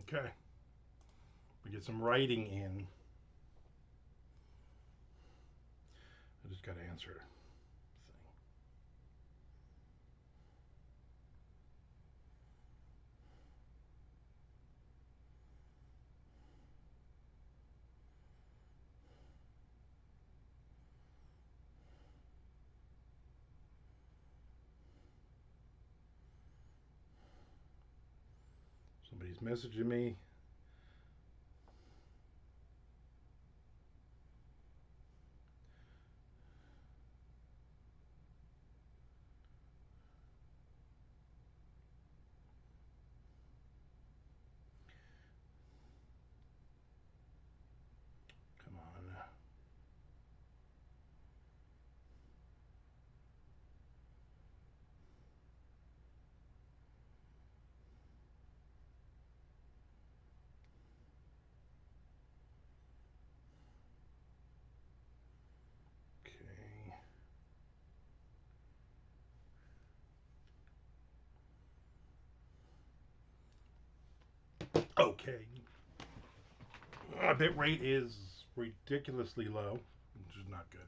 Okay. We get some writing in. I just got to answer a thing. Somebody's messaging me. Come on. Okay. Okay. Our bit rate is ridiculously low, which is not good.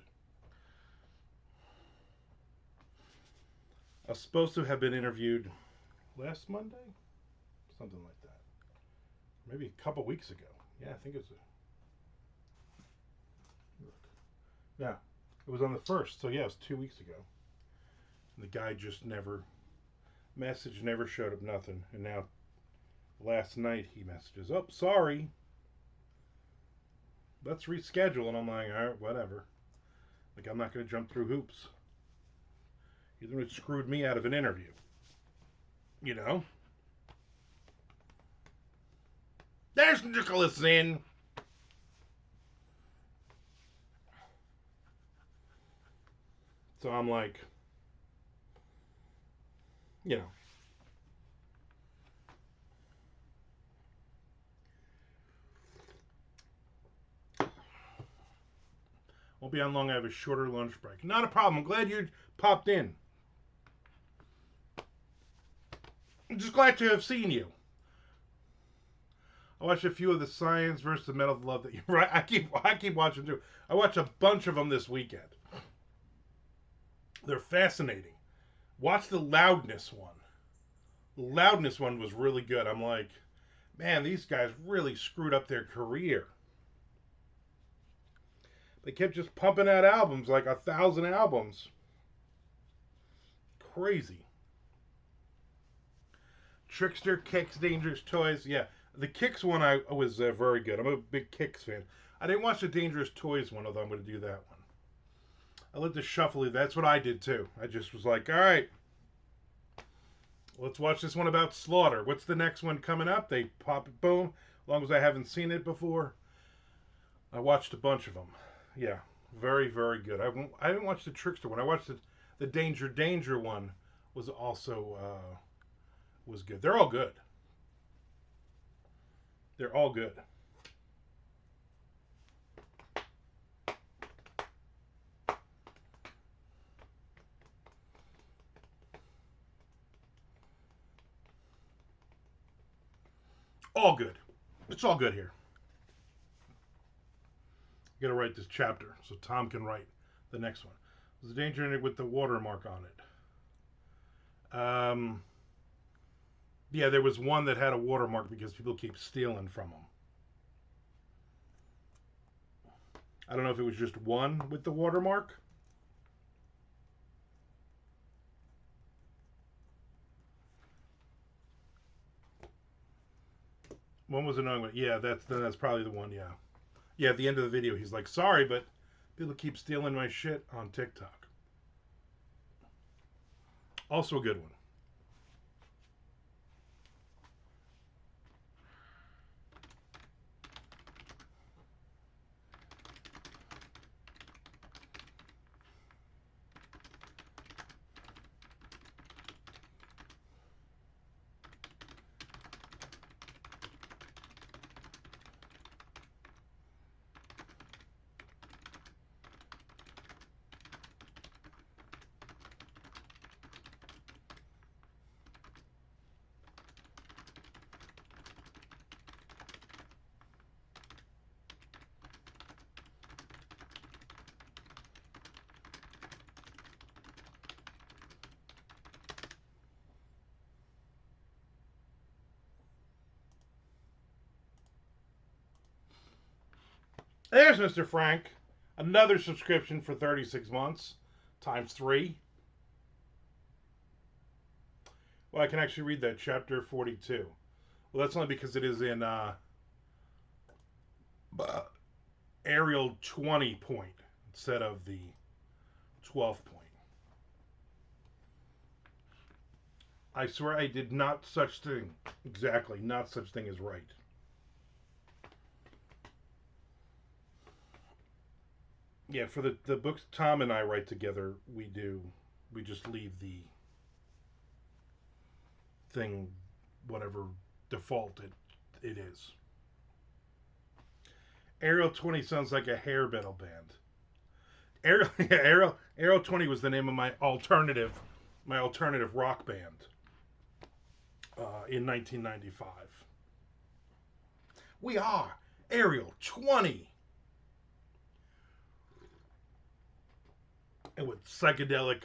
I was supposed to have been interviewed last Monday, something like that. Maybe a couple weeks ago. Yeah, I think it's a. Yeah, it was on the first, so yeah, it was 2 weeks ago. And the guy just never messaged, never showed up, nothing. And now last night he messages, "Oh, sorry, let's reschedule." And I'm like, all right, whatever. Like I'm not going to jump through hoops. He's the one who screwed me out of an interview. You know. There's Nicholas in. So I'm like, you know, won't be on long. I have a shorter lunch break. Not a problem. I'm glad you popped in. I'm just glad to have seen you. I watched a few of the Science versus the Metal of Love that you right. I keep watching too. I watched a bunch of them this weekend. They're fascinating. Watch the Loudness one. The Loudness one was really good. I'm like, man, these guys really screwed up their career. They kept just pumping out albums, like 1,000 albums. Crazy. Trickster, Kicks, Dangerous Toys. Yeah, the Kicks one I was very good. I'm a big Kicks fan. I didn't watch the Dangerous Toys one, although I'm going to do that one. I let the shuffle. That's what I did too. I just was like, all right, let's watch this one about Slaughter. What's the next one coming up? They pop it, boom. As long as I haven't seen it before, I watched a bunch of them. Yeah, very, very good. I didn't watch the Trickster one. I watched the Danger one. Was also was good. They're all good. They're all good. All good. It's all good here. I gotta write this chapter so Tom can write the next one. There's a danger in it with the watermark on it. Yeah, there was one that had a watermark because people keep stealing from them. I don't know if it was just one with the watermark. One was another one. Yeah, that's probably the one. Yeah, yeah. At the end of the video, he's like, "Sorry, but people keep stealing my shit on TikTok." Also a good one. There's Mr. Frank. Another subscription for 36 months times 3. Well, I can actually read that. Chapter 42. Well, that's only because it is in Arial 20 point instead of the 12 point. I swear I did not such thing. Exactly, not such thing as right. Yeah, for the books Tom and I write together, we just leave the thing whatever default it is. Ariel 20 sounds like a hair metal band. Ariel 20 was the name of my alternative rock band in 1995. We are Ariel 20. And with psychedelic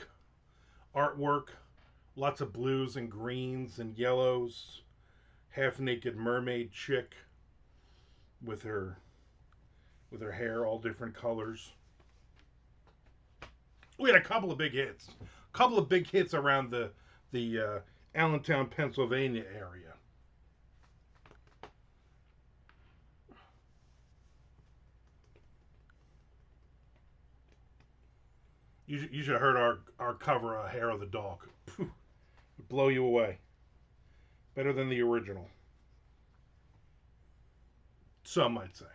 artwork, lots of blues and greens and yellows, half naked mermaid chick with her hair all different colors. We had a couple of big hits. A couple of big hits around the Allentown, Pennsylvania area. You should have heard our cover of Hair of the Dog. It'd blow you away. Better than the original. Some might say.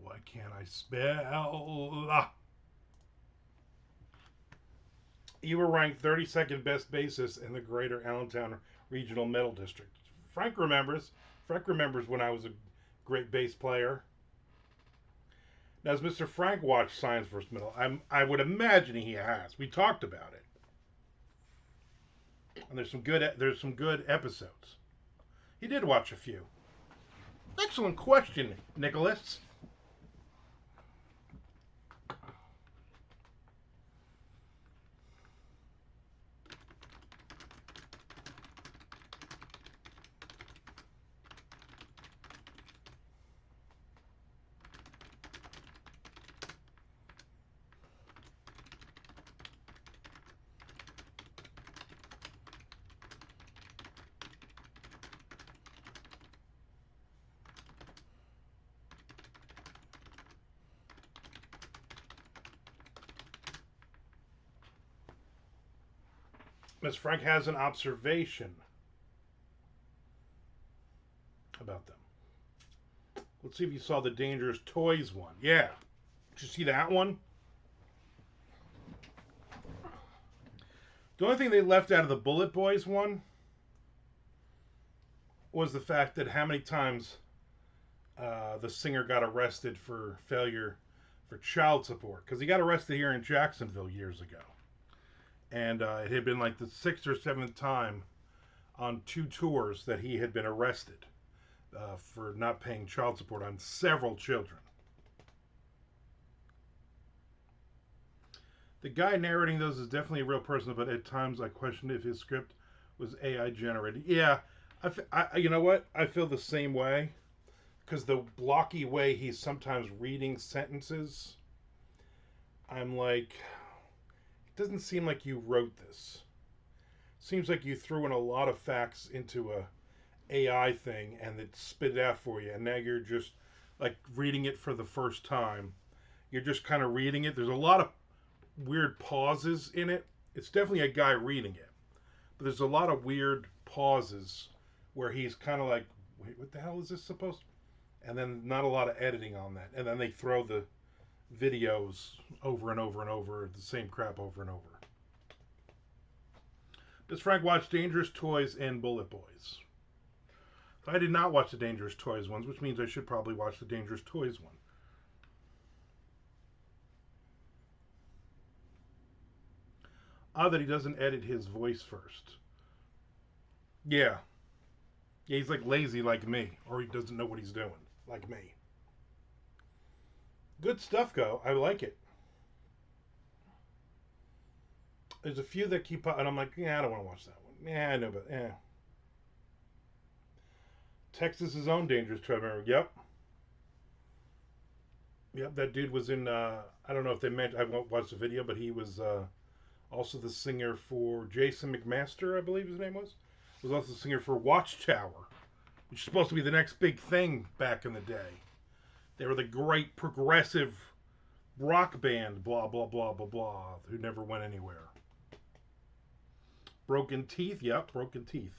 Why can't I spell? You were ranked 32nd best bassist in the Greater Allentown Regional Metal District. Frank remembers. Frank remembers when I was a great bass player. Now, has Mr. Frank watched Science vs. Metal? I would imagine he has. We talked about it, and there's some good episodes. He did watch a few. Excellent question, Nicholas. Miss Frank has an observation about them. Let's see if you saw the Dangerous Toys one. Yeah. Did you see that one? The only thing they left out of the Bullet Boys one was the fact that how many times the singer got arrested for failure for child support. Because he got arrested here in Jacksonville years ago. And it had been like the 6th or 7th time on 2 tours that he had been arrested for not paying child support on several children. The guy narrating those is definitely a real person, but at times I questioned if his script was AI generated. Yeah, you know what? I feel the same way because the blocky way he's sometimes reading sentences, I'm like, it doesn't seem like you wrote this. Seems like you threw in a lot of facts into a AI thing and it spit it out for you, and now you're just like reading it for the first time. You're just kind of reading it. There's a lot of weird pauses in it. It's definitely a guy reading it, but there's a lot of weird pauses where he's kind of like, wait, what the hell is this supposed to? And then not a lot of editing on that. And then they throw the videos over and over and over, the same crap over and over. Does Frank watch Dangerous Toys and Bullet Boys? I did not watch the Dangerous Toys ones, which means I should probably watch the Dangerous Toys one. Odd that he doesn't edit his voice first. Yeah. Yeah, he's like lazy like me, or he doesn't know what he's doing like me. Good stuff, go. I like it. There's a few that keep up, and I'm like, yeah, I don't want to watch that one. Yeah, I know, but yeah. Texas's own Dangerous Toy. Remember? Yep. Yep, that dude was in. I don't know if they meant. I won't watch the video, but he was also the singer for Jason McMaster, I believe his name was also the singer for Watchtower, which is supposed to be the next big thing back in the day. They were the great progressive rock band, blah, blah, blah, blah, blah, who never went anywhere. Broken Teeth, yep, Broken Teeth.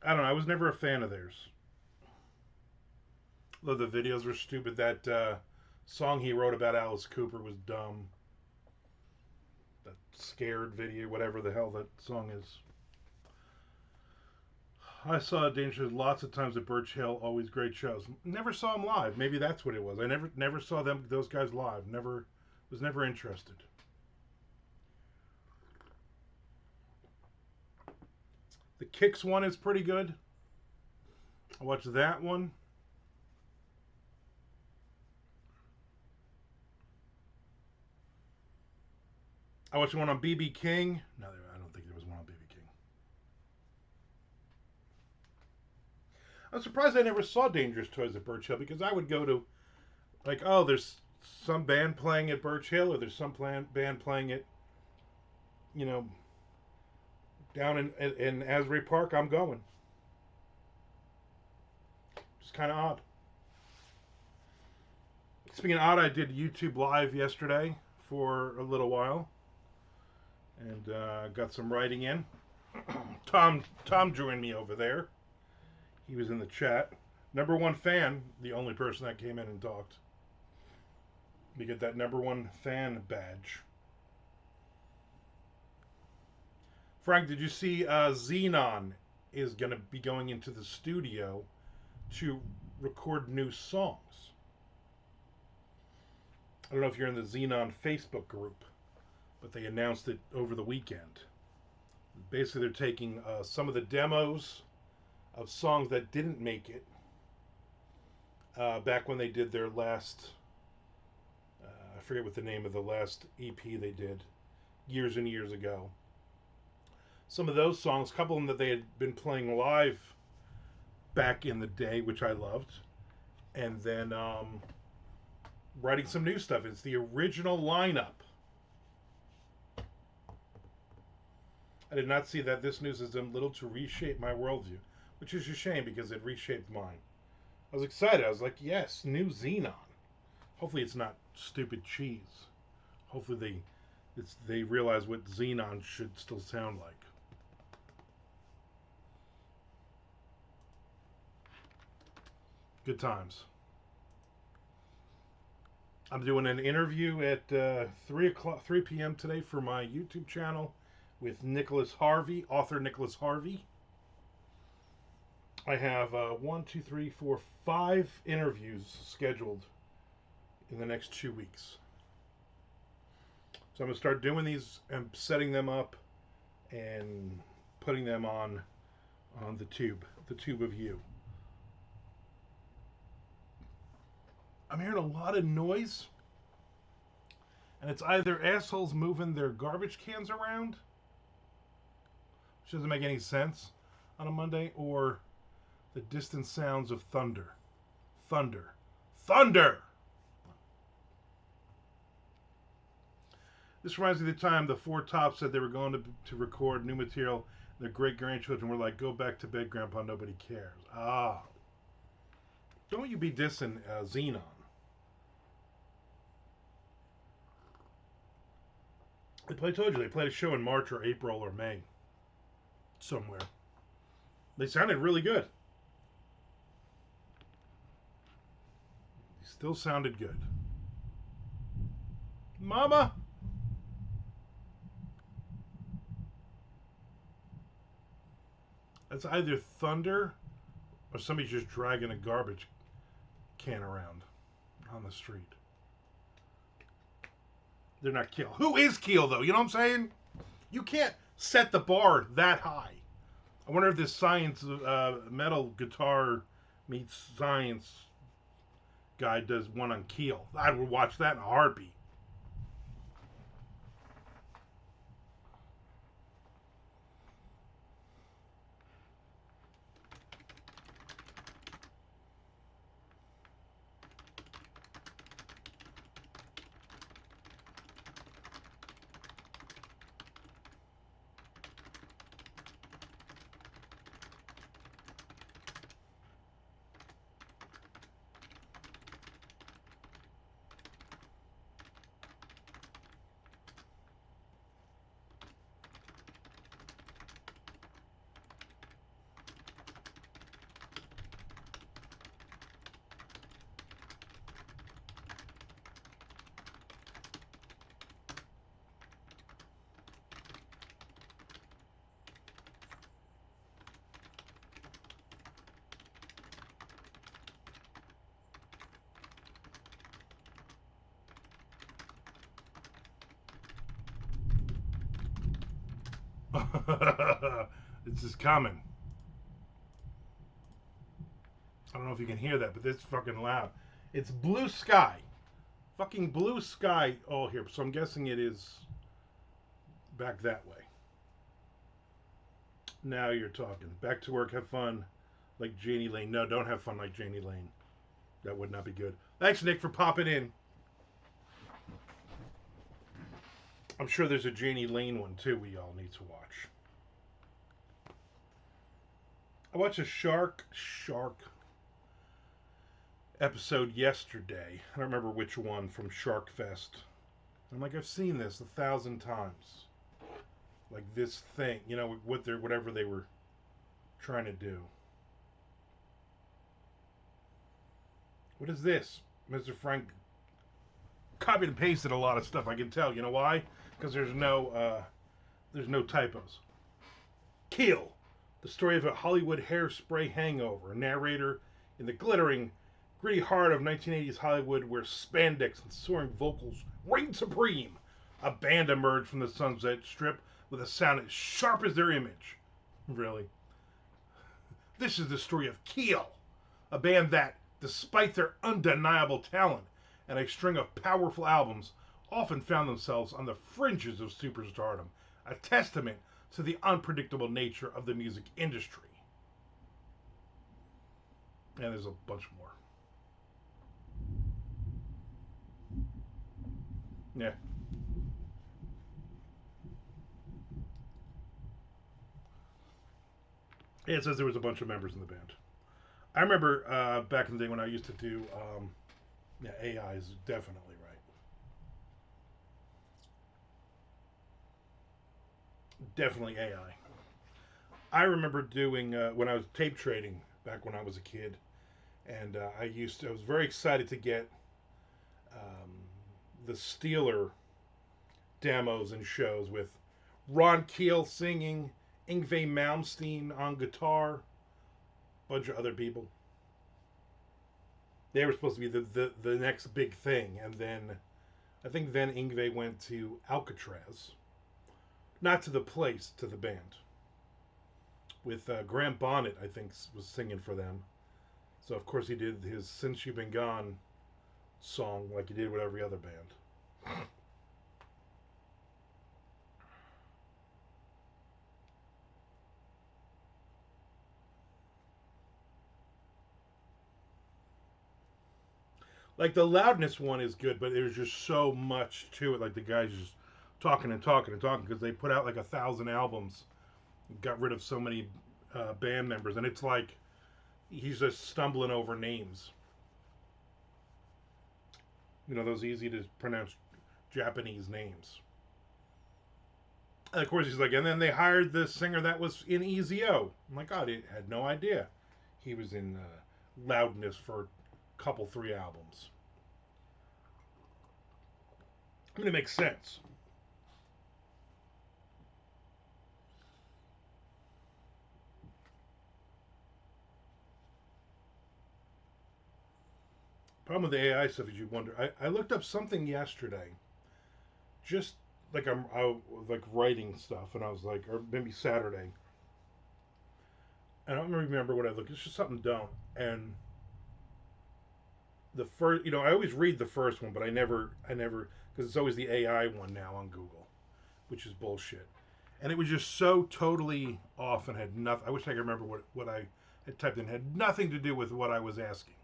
I don't know, I was never a fan of theirs. Though the videos were stupid. That song he wrote about Alice Cooper was dumb. That Scared video, whatever the hell that song is. I saw Dangerous lots of times at Birch Hill. Always great shows. Never saw them live. Maybe that's what it was. I never saw those guys live. Was never interested. The Kicks one is pretty good. I watched that one. I watched one on BB King. No, I don't think there was one on BB King. I'm surprised I never saw Dangerous Toys at Birch Hill, because I would go to, like, oh, there's some band playing at Birch Hill, or there's some band playing at, you know, down in Asbury Park. I'm going. It's kind of odd. Speaking of odd, I did YouTube Live yesterday for a little while, and got some writing in. Tom joined me over there. He was in the chat. Number one fan, the only person that came in and talked. You get that number one fan badge. Frank, did you see Xenon is going to be going into the studio to record new songs? I don't know if you're in the Xenon Facebook group, but they announced it over the weekend. Basically, they're taking some of the demos of songs that didn't make it back when they did their last, I forget what the name of the last EP they did years and years ago. Some of those songs, a couple of them that they had been playing live back in the day, which I loved, and then writing some new stuff. It's the original lineup. I did not see that. This news has done little to reshape my worldview, which is a shame because it reshaped mine. I was excited. I was like, yes, new Xenon. Hopefully it's not stupid cheese. Hopefully they realize what Xenon should still sound like. Good times. I'm doing an interview at 3 p.m. today for my YouTube channel with Nicholas Harvey, author Nicholas Harvey. I have 5 interviews scheduled in the next 2 weeks. So I'm going to start doing these and setting them up and putting them on the tube of you. I'm hearing a lot of noise, and it's either assholes moving their garbage cans around, which doesn't make any sense on a Monday, or the distant sounds of thunder. Thunder. Thunder! This reminds me of the time the Four Tops said they were going to record new material, Their great grandchildren were like, "Go back to bed, Grandpa. Nobody cares." Ah, don't you be dissing Xenon. I told you they played a show in March or April or May somewhere. They sounded really good. They still sounded good. Mama, that's either thunder or somebody's just dragging a garbage can around on the street. They're not Keel. Who is Keel though? You know what I'm saying? You can't set the bar that high. I wonder if this science metal guitar meets science guy does one on Keel. I would watch that in a heartbeat. It's just coming. I don't know if you can hear that, but it's fucking loud. It's blue sky. Fucking blue sky. Oh, here. So I'm guessing it is back that way. Now you're talking. Back to work. Have fun like Janie Lane. No, don't have fun like Janie Lane. That would not be good. Thanks, Nick, for popping in. I'm sure there's a Janie Lane one, too, we all need to watch. I watched a shark episode yesterday. I don't remember which one from Shark Fest. I'm like, I've seen this 1,000 times. Like this thing, you know, whatever they were trying to do. What is this? Mr. Frank copied and pasted a lot of stuff. I can tell. You know why? Because there's no typos. Kill. The story of a Hollywood hairspray hangover. A narrator in the glittering, gritty heart of 1980s Hollywood where spandex and soaring vocals reigned supreme. A band emerged from the Sunset Strip with a sound as sharp as their image. Really? This is the story of Keel, a band that, despite their undeniable talent and a string of powerful albums, often found themselves on the fringes of superstardom, a testament to the unpredictable nature of the music industry. And there's a bunch more. Yeah. It says there was a bunch of members in the band. I remember back in the day when I used to do, yeah, AI is definitely right. Definitely AI. I remember doing when I was tape trading back when I was a kid, and I was very excited to get um, the Steeler demos and shows with Ron Keel singing, Yngwie Malmsteen on guitar, a bunch of other people. They were supposed to be the next big thing, and then I think then Yngwie went to Alcatraz, not to the place, to the band. With Graham Bonnet, I think, was singing for them. So of course he did his "Since You've Been Gone" song like he did with every other band. Like the loudness one is good, but there's just so much to it. Like the guys just talking and talking and talking because they put out like 1,000 albums got rid of so many band members, and it's like he's just stumbling over names. Those easy to pronounce Japanese names. And of course, he's like, and then they hired this singer that was in EZO. I'm like, God, I had no idea he was in Loudness for a couple, 3 albums. I mean, it makes sense. Problem with the AI stuff is you wonder. I looked up something yesterday, just like I was like writing stuff, and I was like, or maybe Saturday. I don't remember what I looked. It's just something dumb. And the first, I always read the first one, but I never, because it's always the AI one now on Google, which is bullshit. And it was just so totally off and had nothing. I wish I could remember what I had typed in. It had nothing to do with what I was asking.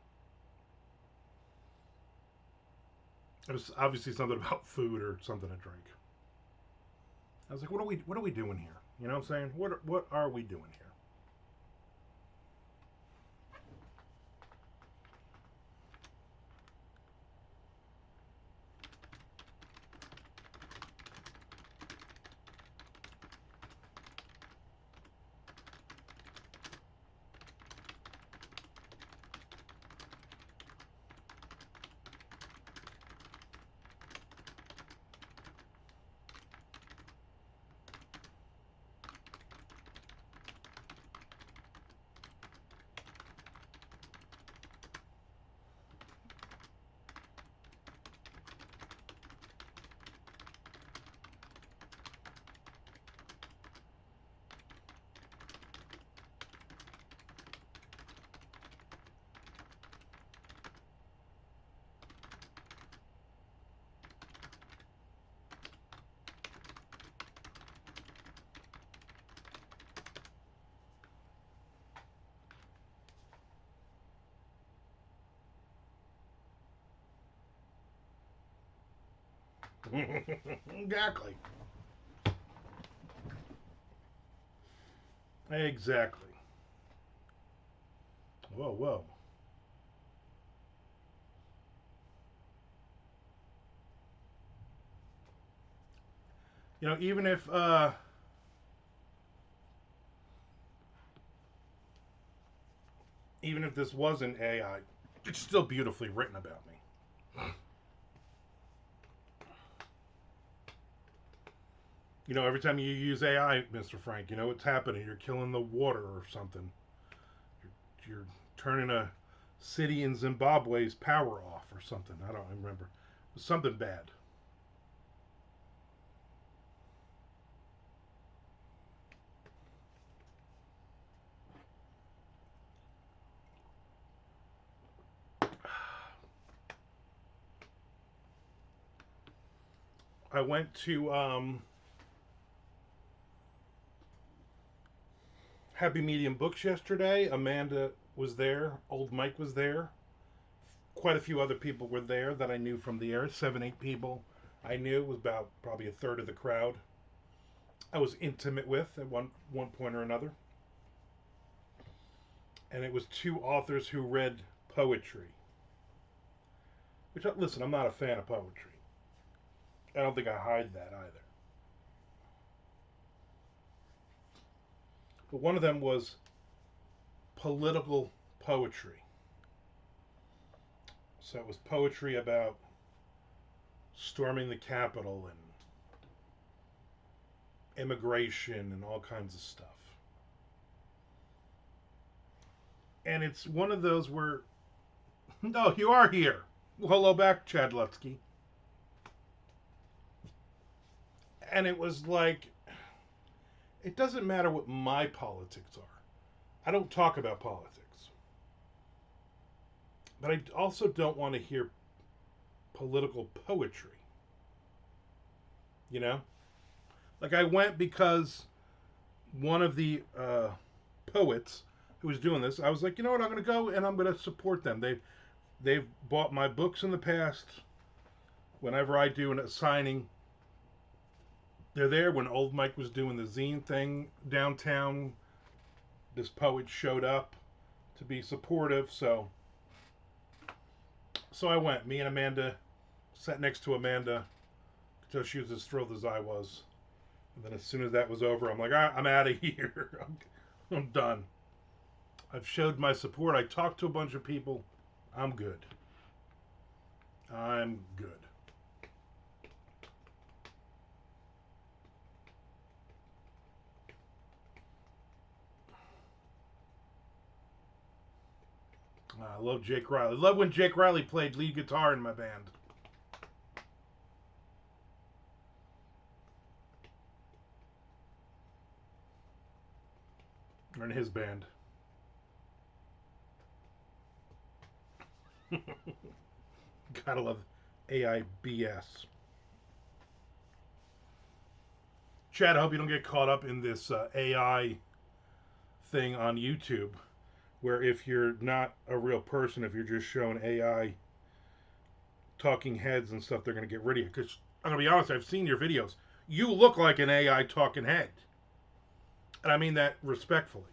It was obviously something about food or something to drink. I was like, what are we doing here? You know what I'm saying? What are we doing here? Exactly. Exactly. Whoa, whoa. Even if this wasn't AI, it's still beautifully written about me. Every time you use AI, Mr. Frank, you know what's happening. You're killing the water or something. You're turning a city in Zimbabwe's power off or something. I don't remember. It was something bad. I went to Happy Medium Books yesterday. Amanda was there. Old Mike was there. Quite a few other people were there that I knew from the air. 7, 8 people I knew. It was about probably a third of the crowd I was intimate with at one point or another. And it was two authors who read poetry. Which, listen, I'm not a fan of poetry. I don't think I hide that either. But one of them was political poetry. So it was poetry about storming the Capitol and immigration and all kinds of stuff. And it's one of those where, no, you are here. Well, hello back, Chad Lutsky. And it was like, it doesn't matter what my politics are. I don't talk about politics. But I also don't want to hear political poetry. You know? Like, I went because one of the poets who was doing this, I was like, you know what, I'm going to go and I'm going to support them. They've bought my books in the past. Whenever I do a signing, They're there when old Mike was doing the zine thing downtown. This poet showed up to be supportive, so I went. Me and Amanda sat next to Amanda, so she was as thrilled as I was. And then as soon as that was over, I'm like, I'm out of here. I'm done. I've showed my support. I talked to a bunch of people. I'm good. I'm good. I love Jake Riley. Love when Jake Riley played lead guitar in my band. Or in his band. Gotta love AIBS. Chad, I hope you don't get caught up in this AI thing on YouTube, where if you're not a real person, if you're just showing AI talking heads and stuff, they're going to get rid of you. Because I'm going to be honest, I've seen your videos. You look like an AI talking head. And I mean that respectfully.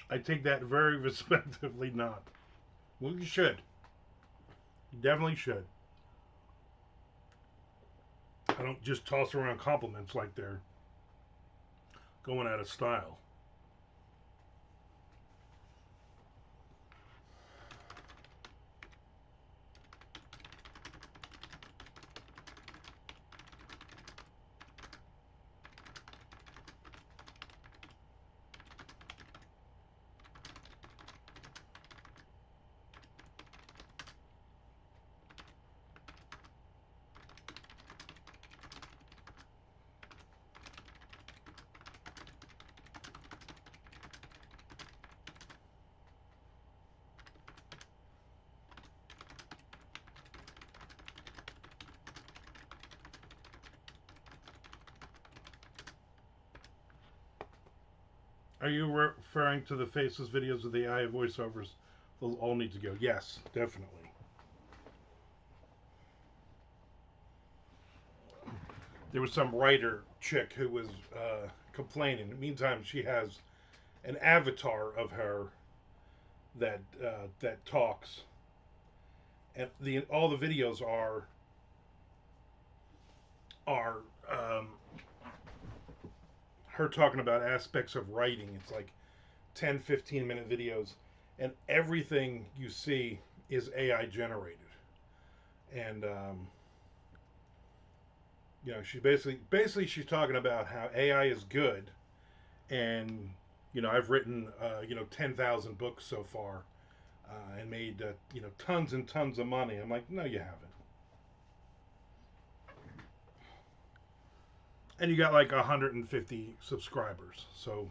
I take that very respectively not. Well, you should. You definitely should. I don't just toss around compliments like they're going out of style. Are you referring to the faceless videos of the AI voiceovers? Those all need to go. Yes, definitely. There was some writer chick who was complaining. Meantime, she has an avatar of her that talks, and all the videos are her talking about aspects of writing. It's like 10, 15-minute videos, and everything you see is AI generated. And she basically she's talking about how AI is good, and I've written 10,000 books so far, and made tons and tons of money. I'm like, no, you haven't. And you got like 150 subscribers, so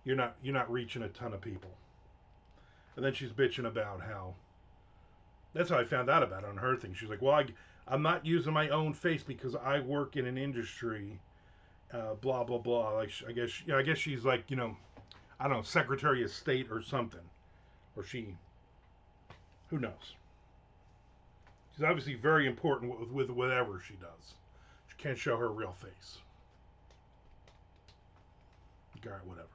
you're not reaching a ton of people. And then she's bitching about how that's how I found out about it on her thing. She's like, well, I'm not using my own face because I work in an industry, blah blah blah. Like I guess she's like I don't know, Secretary of State or something, or who knows. She's obviously very important with whatever she does. She can't show her real face. All right, whatever.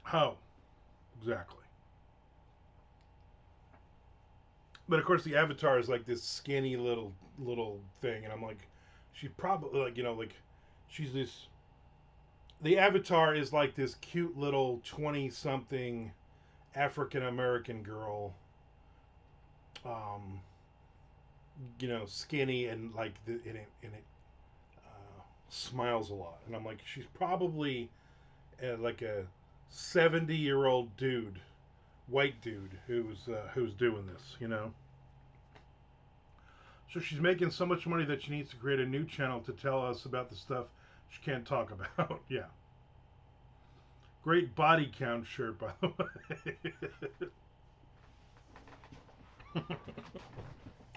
How exactly? But of course, the Avatar is like this skinny little thing, and I'm like, she's probably like she's this. The Avatar is like this cute little 20 something African American girl, um, skinny and like and it smiles a lot, and I'm like, she's probably like a 70-year-old dude, white dude who's doing this. So she's making so much money that she needs to create a new channel to tell us about the stuff she can't talk about. Yeah. Great body count shirt, by the way.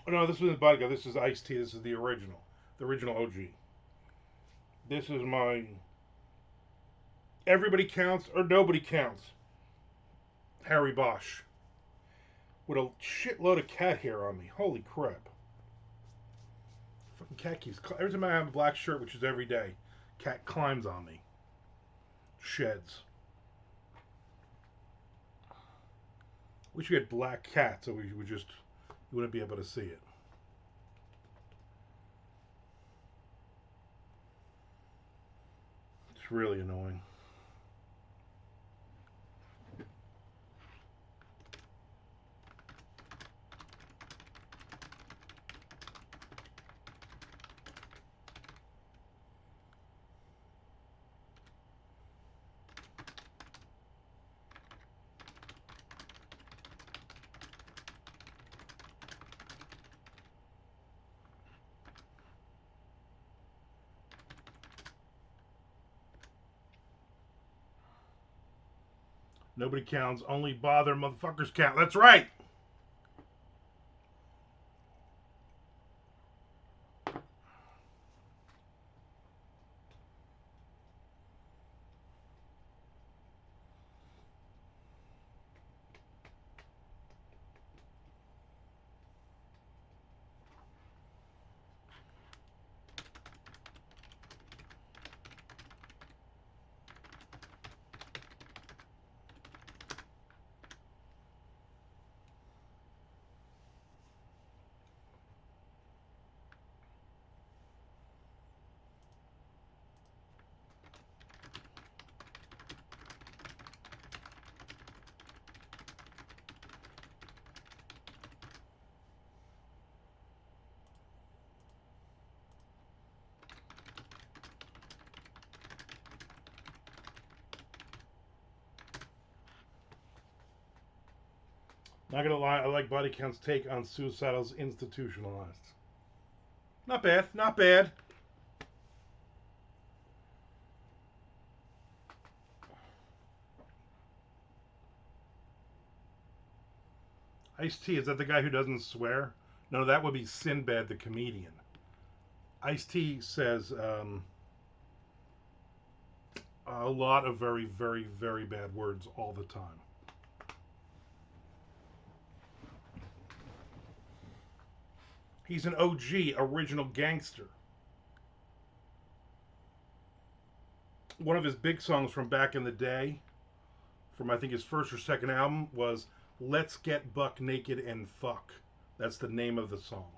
Oh, no, this isn't body count. This is iced tea. This is the original. The original OG. This is my everybody counts or nobody counts. Harry Bosch. With a shitload of cat hair on me. Holy crap. Fucking cat keeps. Every time I have a black shirt, which is every day, cat climbs on me. Sheds. Wish we had black cats so we would just you wouldn't be able to see it. It's really annoying. Nobody counts, only bother motherfuckers count. That's right. Not gonna lie, I like Body Count's take on suicidals institutionalized. Not bad, not bad. Ice-T, is that the guy who doesn't swear? No, that would be Sinbad the comedian. Ice-T says a lot of very, very, very bad words all the time. He's an OG, original gangster. One of his big songs from back in the day, from I think his first or second album, was Let's Get Buck Naked and Fuck. That's the name of the song.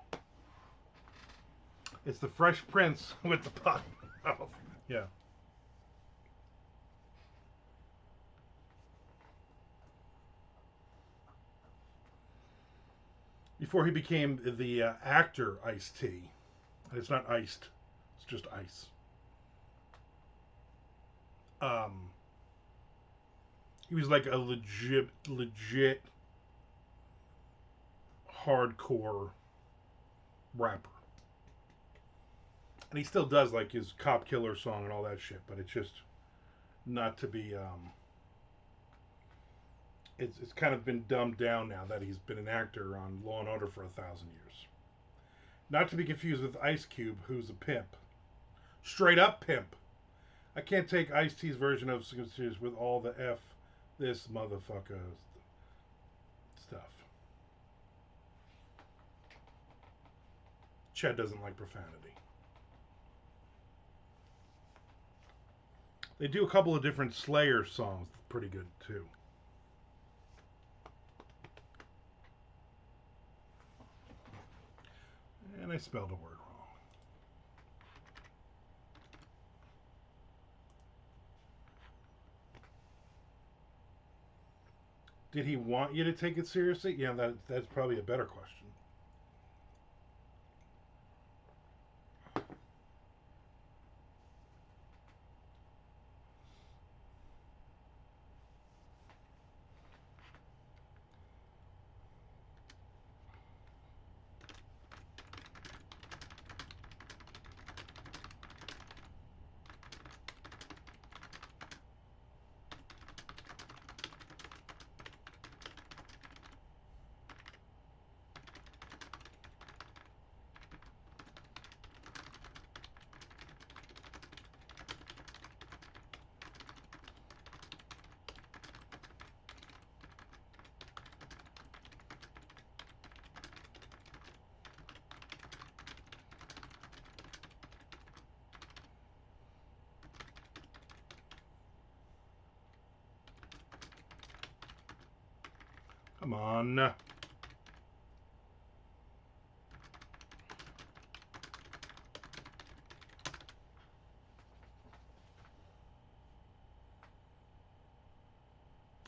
It's the Fresh Prince with the pot mouth. Yeah. Before he became the actor Ice-T. It's not iced, it's just ice. Um, he was like a legit hardcore rapper. And he still does like his cop killer song and all that shit, but it's just not to be it's kind of been dumbed down now that he's been an actor on Law and Order for 1,000 years. Not to be confused with Ice Cube, who's a pimp. Straight up pimp. I can't take Ice T's version of serious with all the F this motherfucker stuff. Ched doesn't like profanity. They do a couple of different Slayer songs, pretty good too. I spelled a word wrong. Did he want you to take it seriously? Yeah, that's probably a better question. Come on.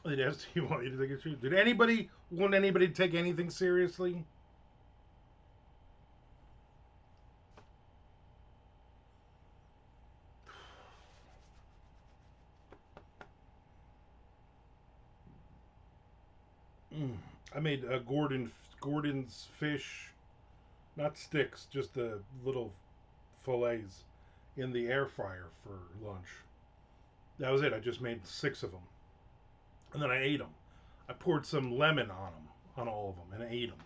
It asked you want you to take it seriously. Did anybody want anybody to take anything seriously? I made Gordon's fish, not sticks, just the little fillets in the air fryer for lunch. That was it. I just made 6 of them, and then I ate them. I poured some lemon on them, on all of them, and I ate them.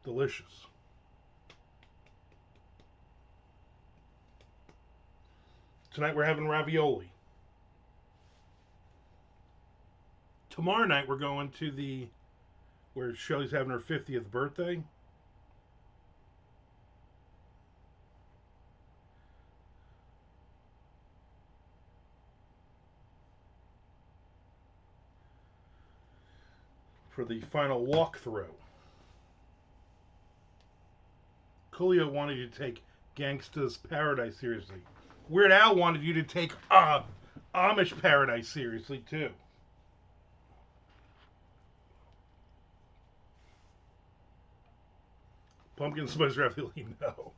Delicious. Tonight we're having ravioli. Tomorrow night we're going to the where Shelly's having her 50th birthday. For the final walkthrough. Coolio wanted you to take Gangsta's Paradise seriously. Weird Al wanted you to take Amish Paradise seriously too. Pumpkin spice ravioli, no.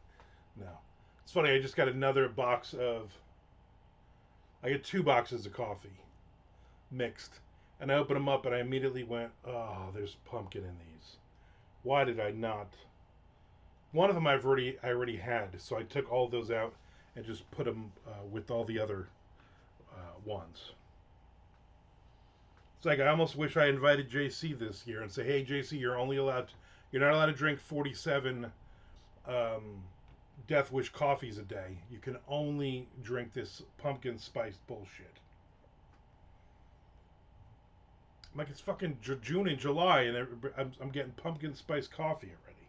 It's funny, I just got another box of. I get 2 boxes of coffee mixed. And I opened them up and I immediately went, oh, there's pumpkin in these. Why did I not? One of them I already had, so I took all those out and just put them with all the other ones. It's like I almost wish I invited JC this year and say, hey JC, you're not allowed to drink 47 Death Wish coffees a day. You can only drink this pumpkin spiced bullshit. I'm like, it's fucking June and July, and I'm getting pumpkin spice coffee already.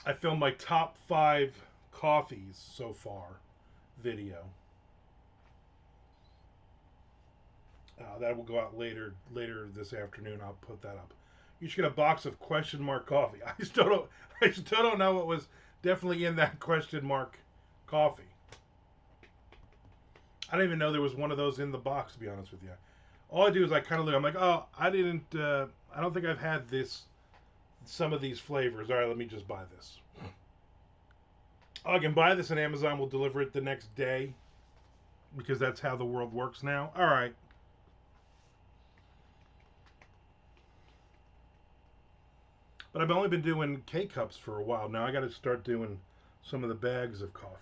I filmed my top 5 coffees so far video. That will go out later this afternoon. I'll put that up. You should get a box of question mark coffee. I still don't know what was definitely in that question mark coffee. I didn't even know there was one of those in the box, to be honest with you. All I do is I kind of look. I'm like, oh, I don't think I've had some of these flavors. All right, let me just buy this. Oh, I can buy this and Amazon will deliver it the next day because that's how the world works now. All right. But I've only been doing K-Cups for a while. Now I got to start doing some of the bags of coffee.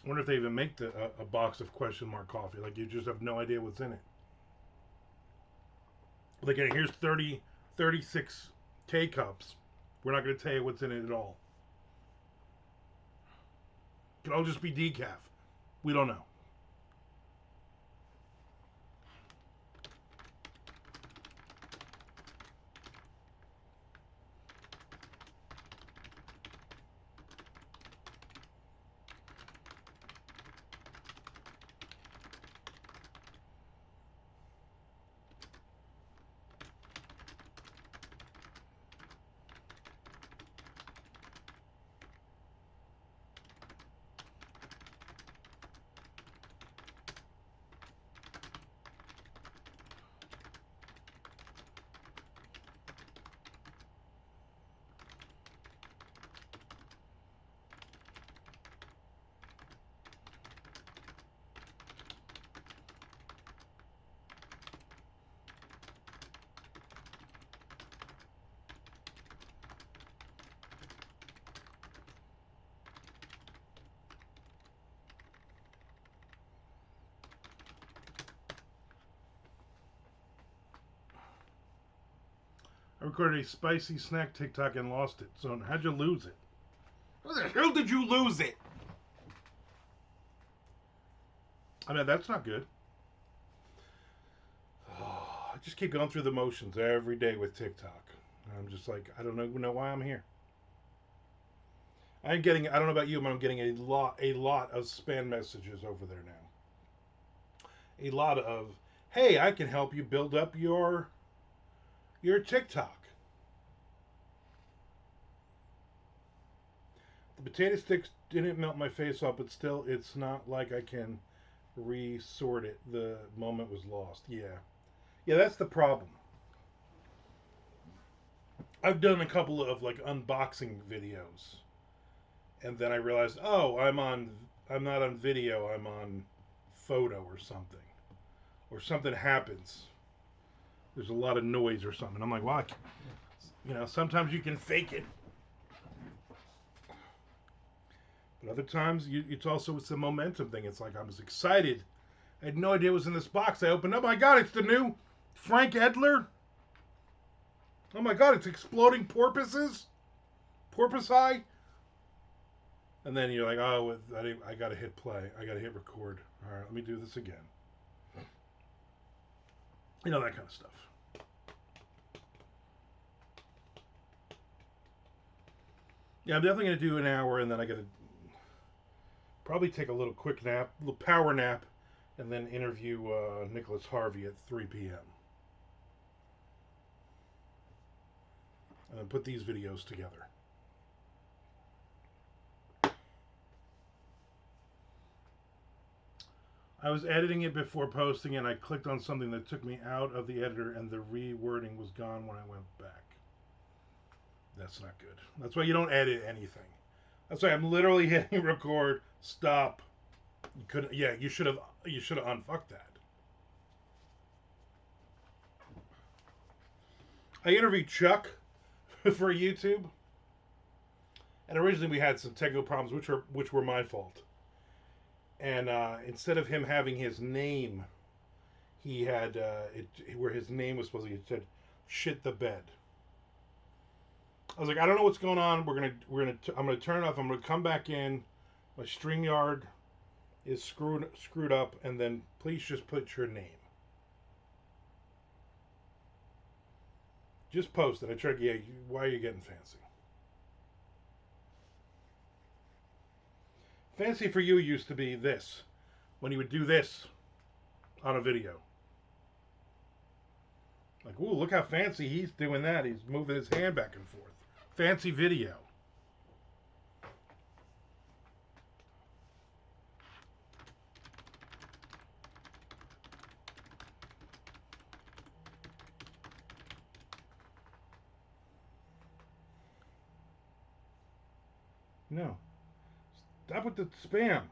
I wonder if they even make a box of question mark coffee. Like you just have no idea what's in it. Like here's 36 K-Cups. We're not going to tell you what's in it at all. It could all just be decaf. We don't know. recorded a spicy snack TikTok and lost it. So how'd you lose it? How the hell did you lose it? I mean, that's not good. Oh, I just keep going through the motions every day with TikTok. I'm just like, I don't even know why I'm here. I don't know about you, but I'm getting a lot of spam messages over there now. A lot of, hey, I can help you build up your TikTok. The potato sticks didn't melt my face off, but still, it's not like I can resort it. The moment was lost. Yeah, that's the problem. I've done a couple of like unboxing videos, and then I realized, oh, I'm not on video. I'm on photo or something happens. There's a lot of noise or something. I'm like, well, sometimes you can fake it, but other times it's a momentum thing. It's like I was excited. I had no idea it was in this box. I opened up. Oh my God, it's the new Frank Edler. Oh my God, it's exploding porpoises. Porpoise eye. And then you're like, oh, I got to hit play. I got to hit record. All right, let me do this again. You know, that kind of stuff. Yeah, I'm definitely going to do an hour, and then I got to probably take a little quick nap, a little power nap, and then interview Nicholas Harvey at 3 p.m. And then put these videos together. I was editing it before posting, and I clicked on something that took me out of the editor, and the rewording was gone when I went back. That's not good. That's why you don't edit anything. That's why I'm literally hitting record. Stop. You couldn't. Yeah, you should have unfucked that. I interviewed Chuck for YouTube, and originally we had some technical problems, which were my fault. And instead of him having his name, he had where his name was supposed to be. It said "shit the bed." I was like, I don't know what's going on. I'm gonna turn it off. I'm gonna come back in. My StreamYard is screwed up, and then please just put your name. Just post it. I tried. Yeah, why are you getting fancy? Fancy for you used to be this, when you would do this on a video. Like, ooh, look how fancy he's doing that. He's moving his hand back and forth. Fancy video. No. Stop with the spam.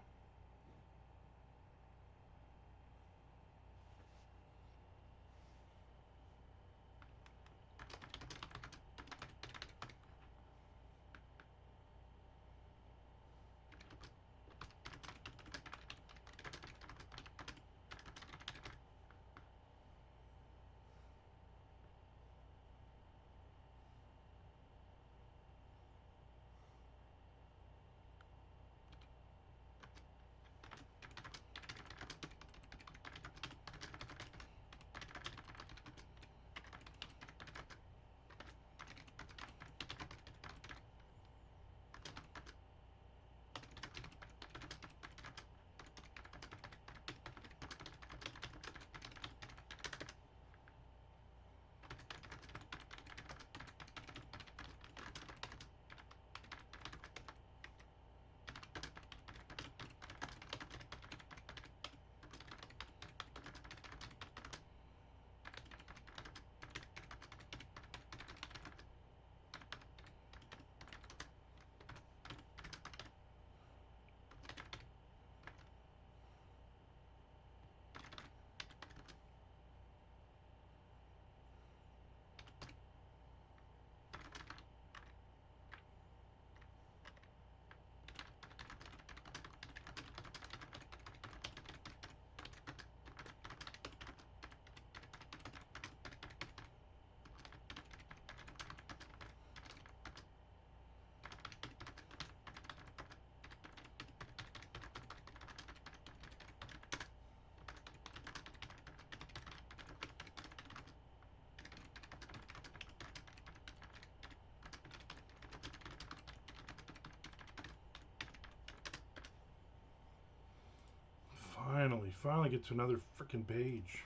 finally get to another freaking page.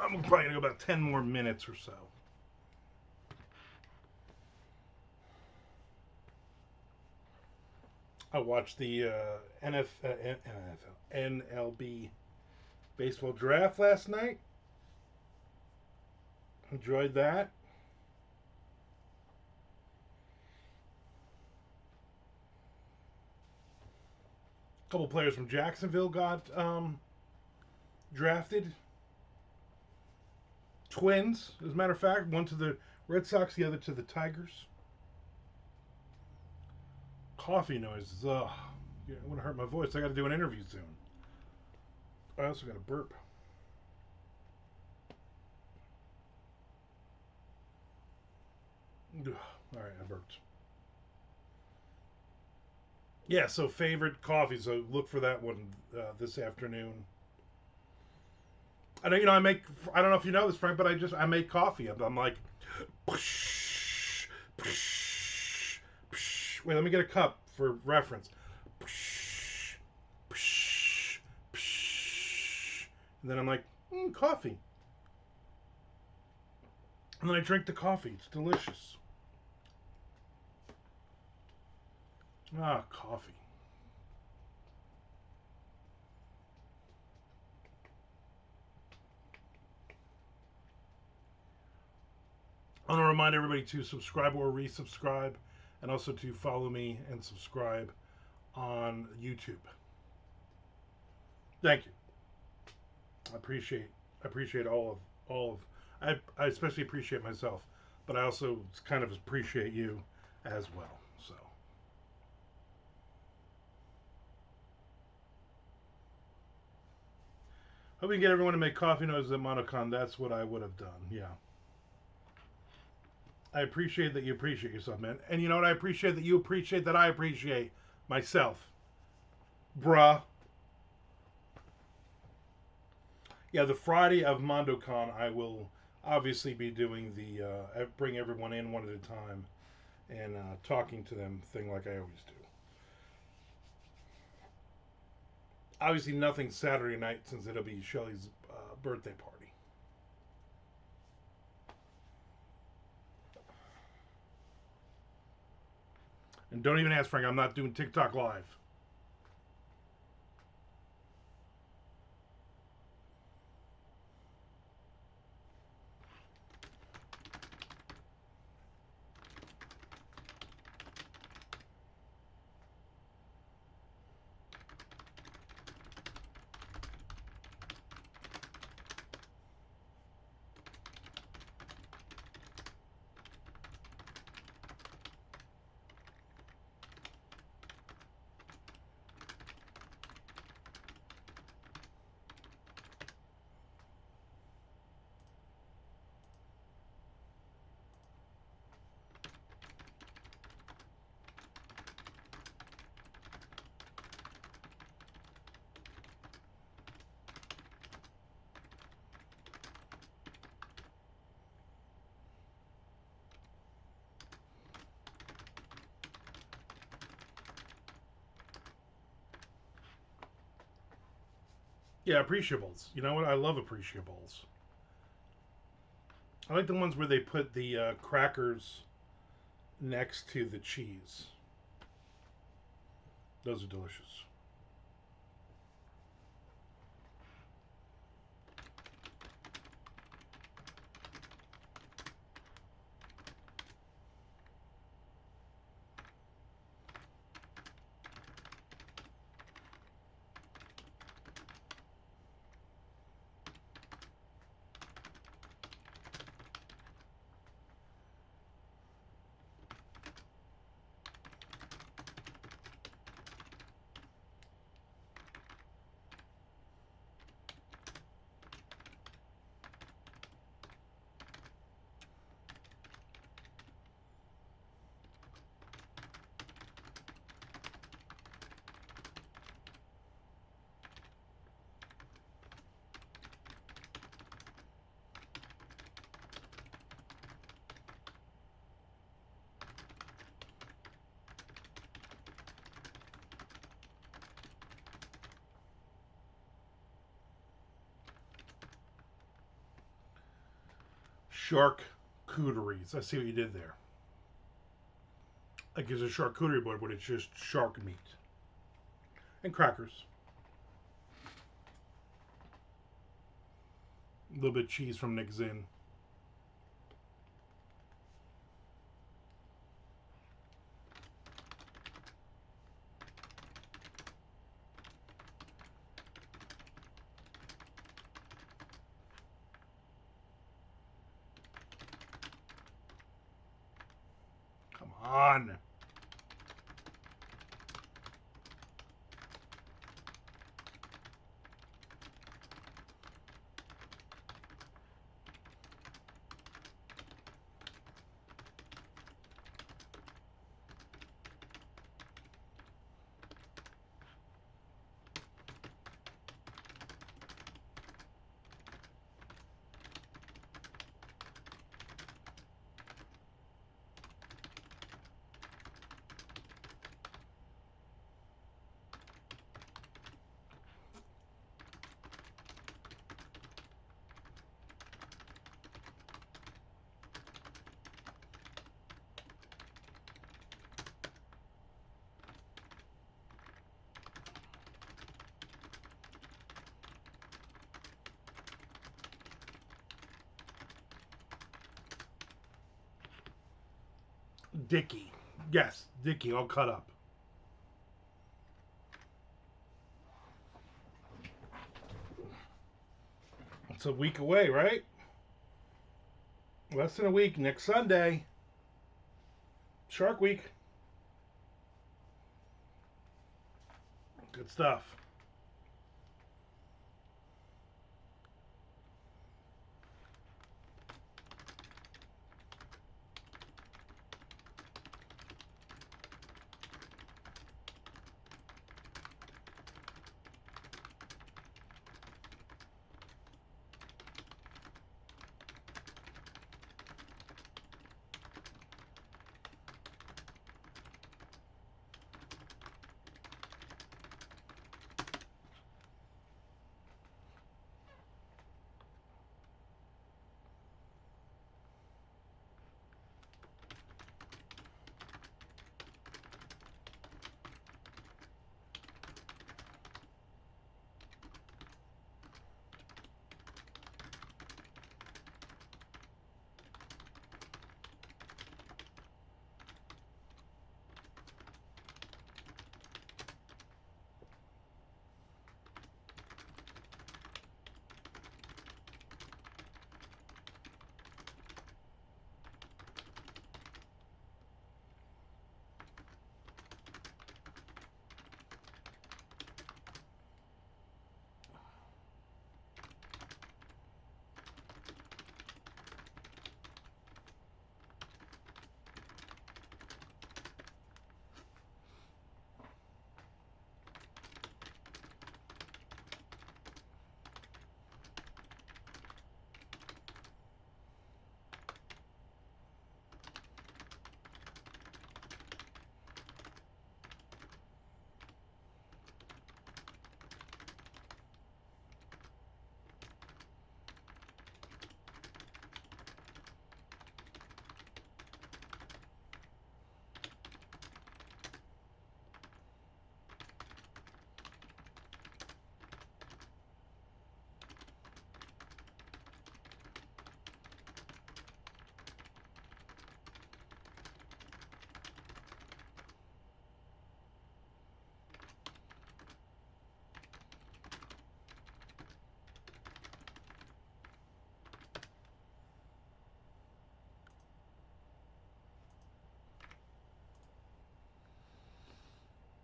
I'm probably gonna go about 10 more minutes or so. I watched the NLB baseball draft last night. Enjoyed that. A couple players from Jacksonville got drafted. Twins, as a matter of fact. One to the Red Sox, the other to the Tigers. Coffee noises. Ugh. Yeah, it would hurt my voice. I got to do an interview soon. I also got a burp. Ugh. All right, I burped. Yeah, so favorite coffee. So look for that one this afternoon. I know, I make. I don't know if you know this, Frank, but I make coffee. I'm like, psh, psh, psh. Wait, let me get a cup for reference. Psh, psh, psh. And then I'm like, coffee. And then I drink the coffee. It's delicious. Ah, coffee. I want to remind everybody to subscribe or resubscribe, and also to follow me and subscribe on YouTube. Thank you. I appreciate all of I especially appreciate myself, but I also kind of appreciate you as well. So hope we can get everyone to make coffee noises at Monocon. That's what I would have done. Yeah. I appreciate that you appreciate yourself, man. And you know what? I appreciate that you appreciate that I appreciate myself. Bruh. Yeah, the Friday of MondoCon, I will obviously be doing the bring everyone in one at a time and talking to them thing like I always do. Obviously, nothing Saturday night since it'll be Shelly's birthday party. And don't even ask Frank, I'm not doing TikTok Live. Yeah, appreciables. You know what? I love appreciables. I like the ones where they put the crackers next to the cheese. Those are delicious. charcuteries. I see what you did there. Like it's a charcuterie board, but it's just shark meat and crackers. A little bit of cheese from Nick Zinn. Come on. Dicky. Yes, Dicky, all cut up. It's a week away, right? Less than a week. Next Sunday. Shark Week. Good stuff.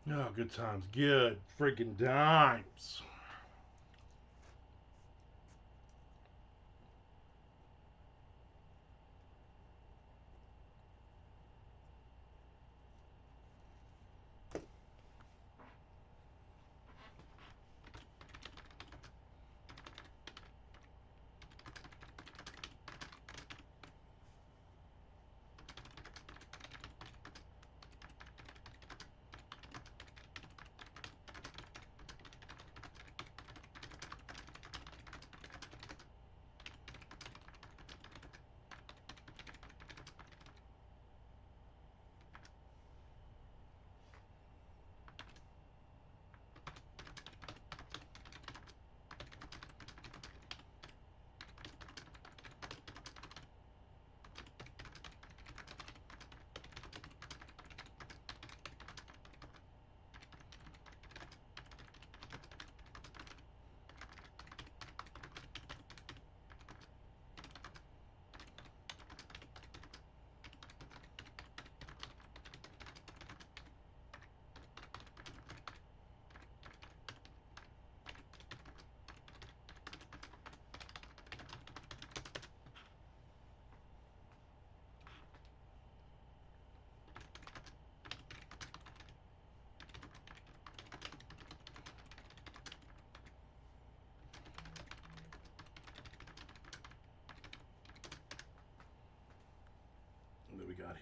Oh, good times. Good freaking times.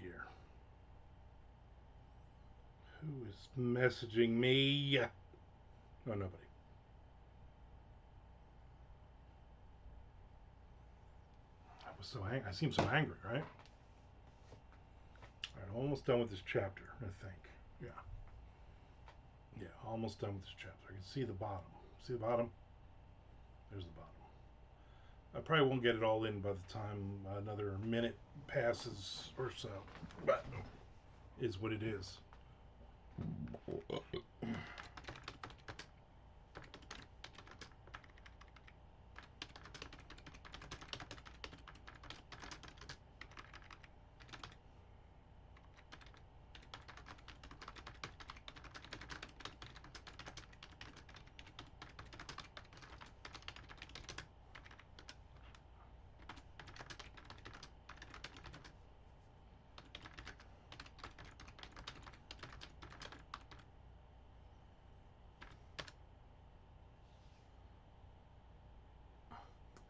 here? Who is messaging me? Oh, nobody. I seem so angry, right? All right, I'm almost done with this chapter, I think. Yeah. Yeah, almost done with this chapter. I can see the bottom. See the bottom? There's the bottom. I probably won't get it all in by the time another minute passes or so. But is what it is.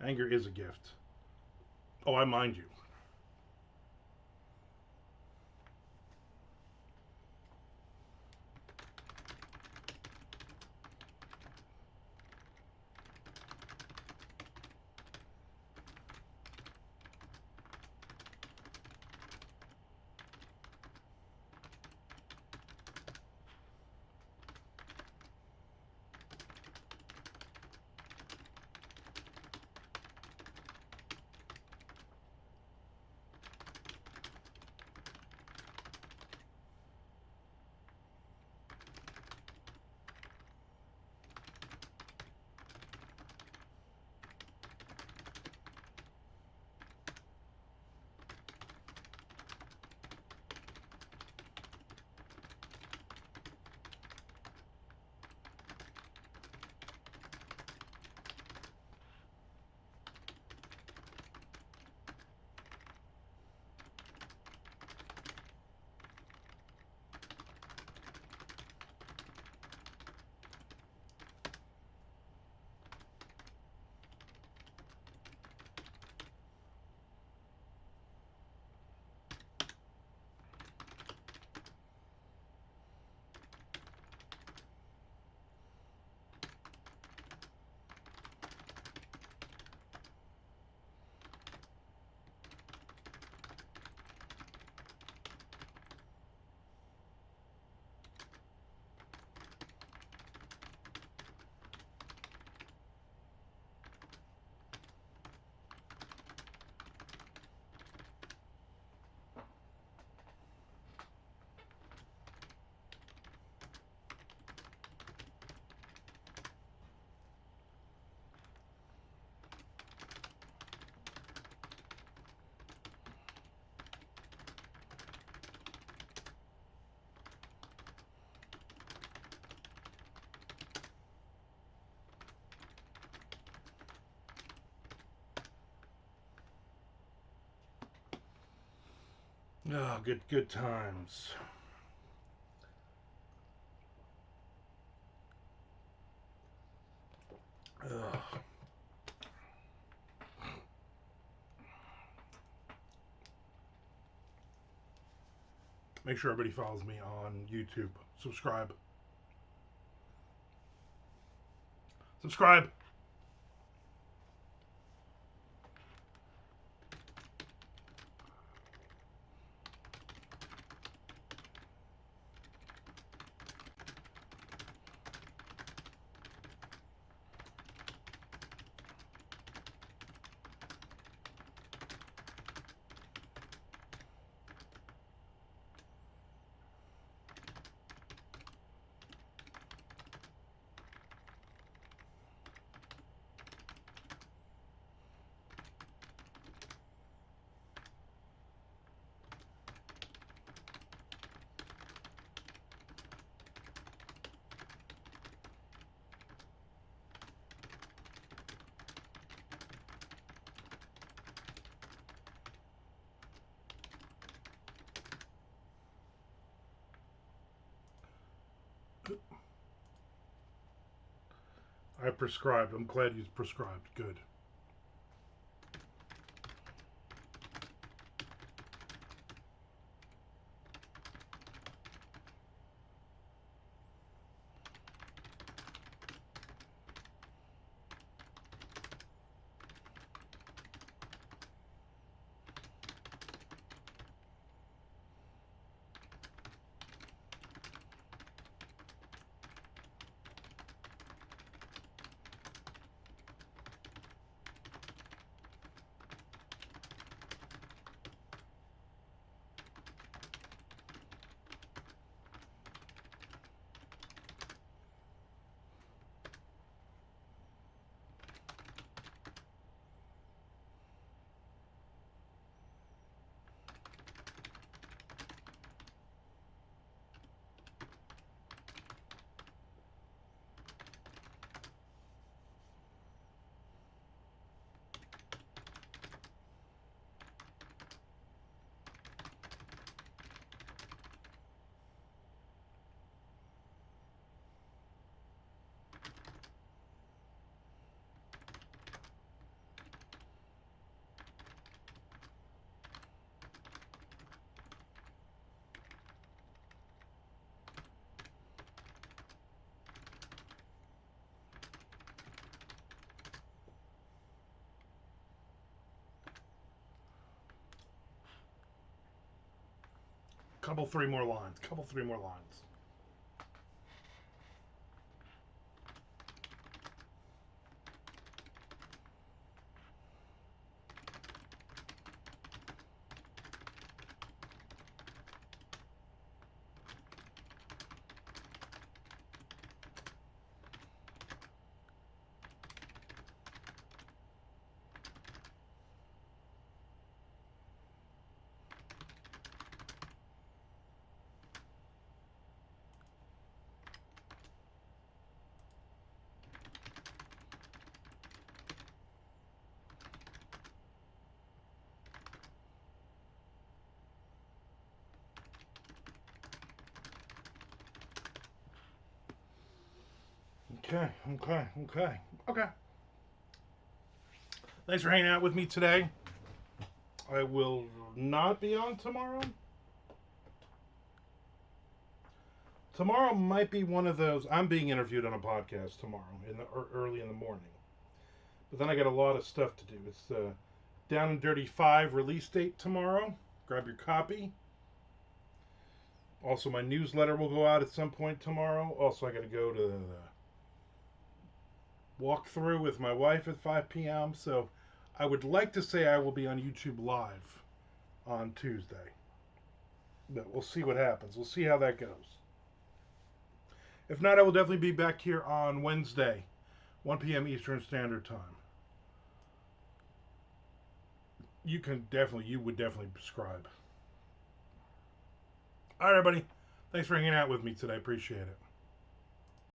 Anger is a gift. Oh, I mind you. Oh, good times. Ugh. Make sure everybody follows me on YouTube. Subscribe. Subscribe. I prescribed. I'm glad you prescribed. Good. Couple, three more lines. Couple, three more lines. Okay, okay, okay, okay. Thanks for hanging out with me today. I will not be on tomorrow. Tomorrow might be one of those. I'm being interviewed on a podcast tomorrow in the early in the morning. But then I got a lot of stuff to do. It's the Down and Dirty 5 release date tomorrow. Grab your copy. Also, my newsletter will go out at some point tomorrow. Also, I got to go to the walkthrough with my wife at 5 p.m. So I would like to say I will be on YouTube Live on Tuesday. But we'll see what happens. We'll see how that goes. If not, I will definitely be back here on Wednesday, 1 p.m. Eastern Standard Time. You would definitely subscribe. All right, everybody. Thanks for hanging out with me today. Appreciate it.